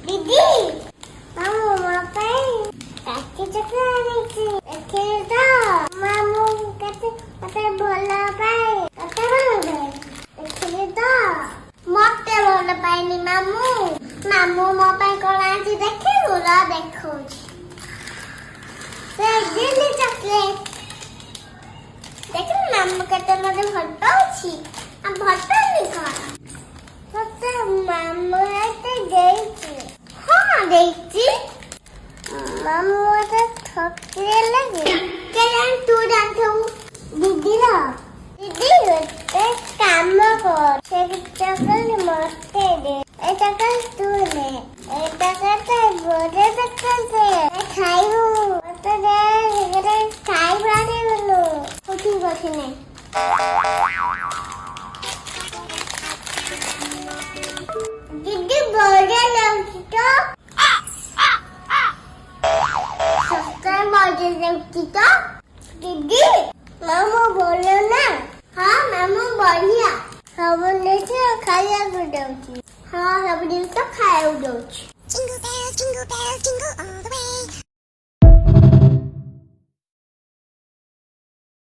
ଦିଦି ମାମୁଁ ମୋ ପାଇଁ କାଠି ଚକ୍ର ଆଣିଛି ଦେଖିଲି ତ ମାମୁଁ କେତେ ମତେ ଭଲ ପାଏ କେତେ ଭଲ ପାଏ ଦେଖିଲି ତ ମତେ ଭଲ ପାଏନି ମାମୁଁ ମାମୁଁ ମୋ ପାଇଁ କଣ ଆଣିଛି ଦେଖିଲୁ ର ଦେଖଉଛି ଦିଦି ଚକଲେଟ ଦେଖିଲୁ ମାମୁଁ କେତେ ମତେ ଭଲ ପାଉଛି ଆଉ ଭଲ ପାଉନି କଣ ମତେ ମାମୁଁ ଏତେ ଦେଇଛି ହଁ ଦେଇଛି ମାମୁଁ ମତେ ଠକିଲେ କି କେଜାଣି ତୁ ଜାଣିଥିବୁ ଦିଦିର ଦିଦି ଗୋଟେ କାମ କର ସେ ଚକଲେଟ ମତେ ଦେ ଏ ଚକଲେଟ ତୁ ନେ ଏଟା କେତେ ବଢିଆ ଚକଲେଟ ଖାଇବୁ ମତେ ଦେ ସେଟା ଖାଇବୁ ଆଣିବୁନୁ ହଉ ଠିକ ଅଛି ନେ ଦିଦି ବଢିଆ ଲାଗୁଛି ତ ସତରେ ମଜା ଲାଗୁଛି ତ ଦିଦି ମାମୁଁ ଭଲ ନା ହଁ ମାମୁଁ ବଢିଆ ସବୁ ଜିନିଷ ଖାଇବାକୁ ଦଉଛି ହଁ ସବୁ ଜିନିଷ ଖାଇବାକୁ ଦଉଛି Jingle bells, jingle bells, jingle all